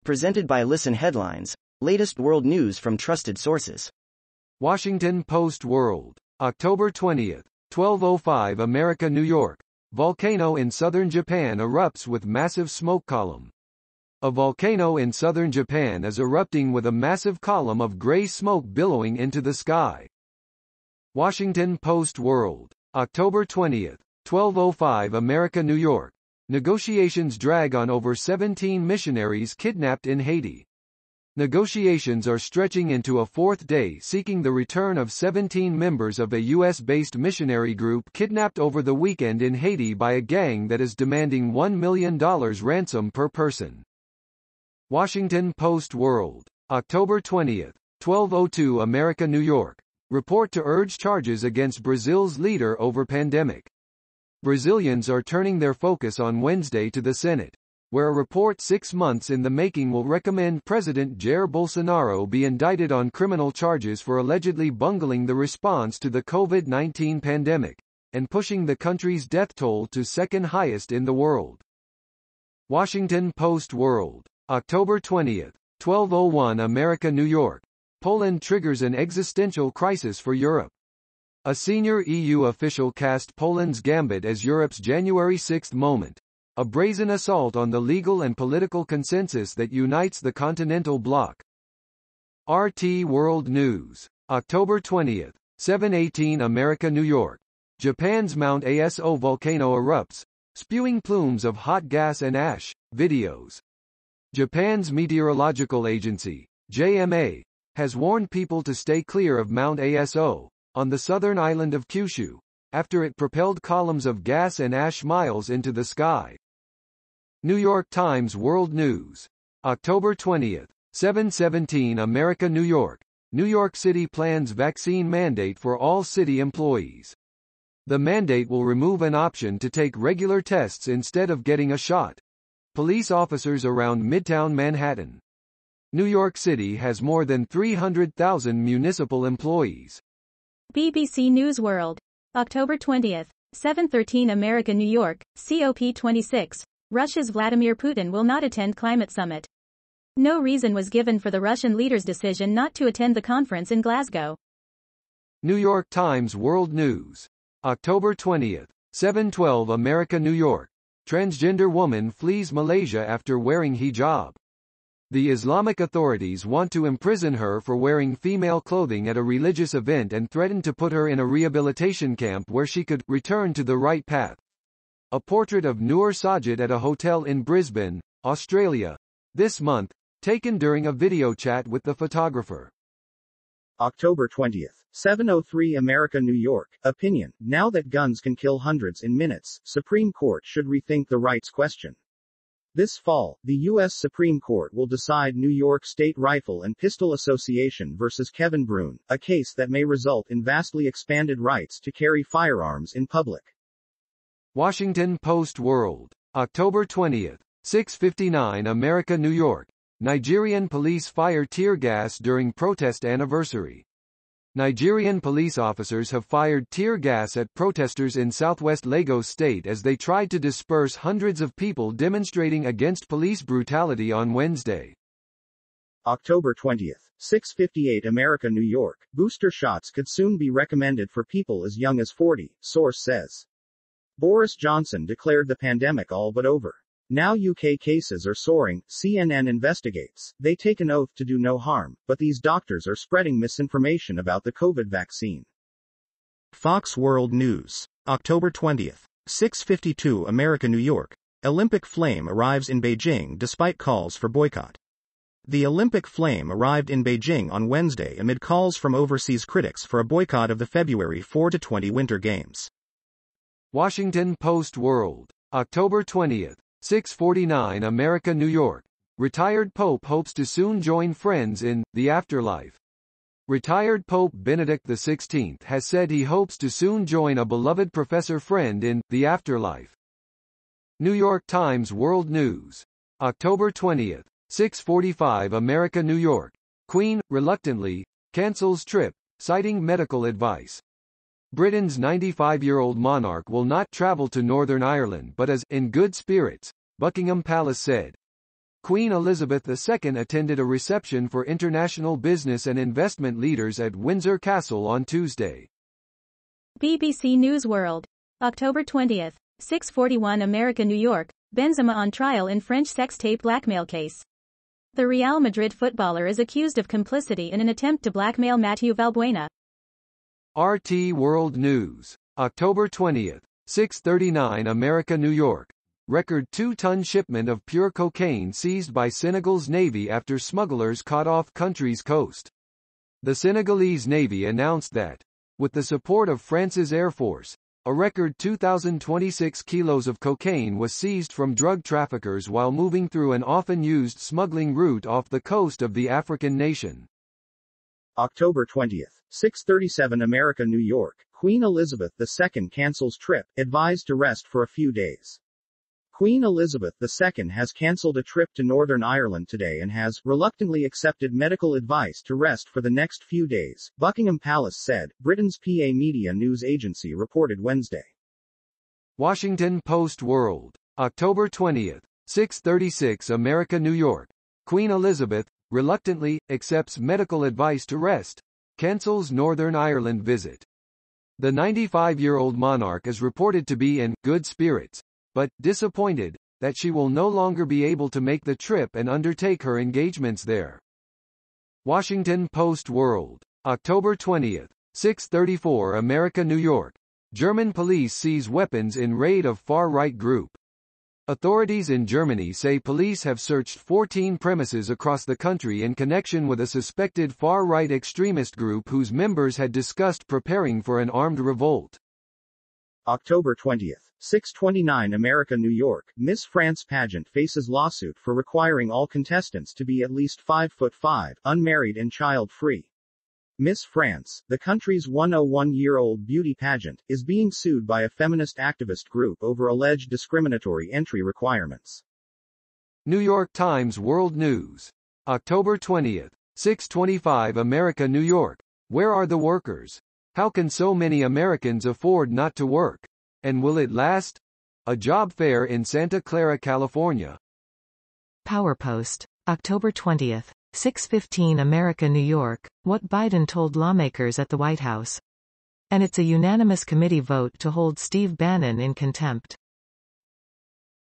Presented by Listen Headlines, latest world news from trusted sources. Washington Post World, October 20th, 12:05 America, New York. Volcano in southern Japan erupts with massive smoke column. A volcano in southern Japan is erupting with a massive column of gray smoke billowing into the sky. Washington Post World, October 20th, 12:05 America, New York. Negotiations drag on over 17 missionaries kidnapped in Haiti. Negotiations are stretching into a fourth day seeking the return of 17 members of a U.S.-based missionary group kidnapped over the weekend in Haiti by a gang that is demanding $1 million ransom per person. Washington Post World, October 20th, 12:02 America, New York. Report to urge charges against Brazil's leader over pandemic. Brazilians are turning their focus on Wednesday to the Senate, where a report 6 months in the making will recommend President Jair Bolsonaro be indicted on criminal charges for allegedly bungling the response to the COVID-19 pandemic, and pushing the country's death toll to second highest in the world. Washington Post World, October 20th, 12:01 America, New York. Poland triggers an existential crisis for Europe. A senior EU official cast Poland's gambit as Europe's January 6 moment, a brazen assault on the legal and political consensus that unites the continental bloc. RT World News, October 20th, 7:18 America, New York. Japan's Mount Aso volcano erupts, spewing plumes of hot gas and ash. Videos. Japan's meteorological agency, JMA, has warned people to stay clear of Mount Aso, on the southern island of Kyushu, after it propelled columns of gas and ash miles into the sky. New York Times World News, October 20th, 7:17 America, New York. New York City plans vaccine mandate for all city employees. The mandate will remove an option to take regular tests instead of getting a shot. Police officers around Midtown Manhattan. New York City has more than 300,000 municipal employees. BBC News World, October 20th, 7:13 America, New York. COP26. Russia's Vladimir Putin will not attend climate summit. No reason was given for the Russian leader's decision not to attend the conference in Glasgow. New York Times World News, October 20th, 7:12 America, New York. Transgender woman flees Malaysia after wearing hijab. The Islamic authorities want to imprison her for wearing female clothing at a religious event and threaten to put her in a rehabilitation camp where she could return to the right path. A portrait of Noor Sajid at a hotel in Brisbane, Australia, this month, taken during a video chat with the photographer. October 20th, 7:03 America, New York. Opinion: now that guns can kill hundreds in minutes, Supreme Court should rethink the rights question. This fall, the U.S. Supreme Court will decide New York State Rifle and Pistol Association versus Kevin Brune, a case that may result in vastly expanded rights to carry firearms in public. Washington Post World, October 20th, 6:59 America, New York. Nigerian police fire tear gas during protest anniversary. Nigerian police officers have fired tear gas at protesters in southwest Lagos State as they tried to disperse hundreds of people demonstrating against police brutality on Wednesday. October 20th, 6:58 America, New York. Booster shots could soon be recommended for people as young as 40, source says. Boris Johnson declared the pandemic all but over. Now UK cases are soaring, CNN investigates. They take an oath to do no harm, but these doctors are spreading misinformation about the COVID vaccine. Fox World News, October 20th, 6:52 America, New York. Olympic flame arrives in Beijing despite calls for boycott. The Olympic flame arrived in Beijing on Wednesday amid calls from overseas critics for a boycott of the February 4-20 Winter Games. Washington Post World, October 20th, 6:49 America, New York. Retired Pope hopes to soon join friends in the afterlife. Retired Pope Benedict XVI has said he hopes to soon join a beloved professor friend in the afterlife. New York Times World News, October 20th, 6:45 America, New York. Queen, reluctantly, cancels trip, citing medical advice. Britain's 95-year-old monarch will not travel to Northern Ireland but is in good spirits, Buckingham Palace said. Queen Elizabeth II attended a reception for international business and investment leaders at Windsor Castle on Tuesday. BBC News World. October 20th, 6:41 America, New York, Benzema on trial in French sex tape blackmail case. The Real Madrid footballer is accused of complicity in an attempt to blackmail Mathieu Valbuena. RT World News. October 20th, 6:39 America, New York. Record 2-ton shipment of pure cocaine seized by Senegal's Navy after smugglers caught off country's coast. The Senegalese Navy announced that, with the support of France's Air Force, a record 2,026 kilos of cocaine was seized from drug traffickers while moving through an often used smuggling route off the coast of the African nation. October 20th, 6:37 America, New York. Queen Elizabeth II cancels trip, advised to rest for a few days. Queen Elizabeth II has cancelled a trip to Northern Ireland today and has reluctantly accepted medical advice to rest for the next few days, Buckingham Palace said, Britain's PA media news agency reported Wednesday. Washington Post World. October 20th, 6:36 America, New York. Queen Elizabeth, reluctantly, accepts medical advice to rest, cancels Northern Ireland visit. The 95-year-old monarch is reported to be in good spirits, but disappointed that she will no longer be able to make the trip and undertake her engagements there. Washington Post World. October 20th, 6:34 America, New York. German police seize weapons in raid of far-right group. Authorities in Germany say police have searched 14 premises across the country in connection with a suspected far-right extremist group whose members had discussed preparing for an armed revolt. October 20th, 6:29 America, New York. Miss France pageant faces lawsuit for requiring all contestants to be at least 5'5", unmarried and child-free. Miss France, the country's 101-year-old beauty pageant, is being sued by a feminist activist group over alleged discriminatory entry requirements. New York Times World News. October 20th, 6:25 America, New York. Where are the workers? How can so many Americans afford not to work? And will it last? A job fair in Santa Clara, California. PowerPost. October 20th, 6:15 America, New York. What Biden told lawmakers at the White House. And it's a unanimous committee vote to hold Steve Bannon in contempt.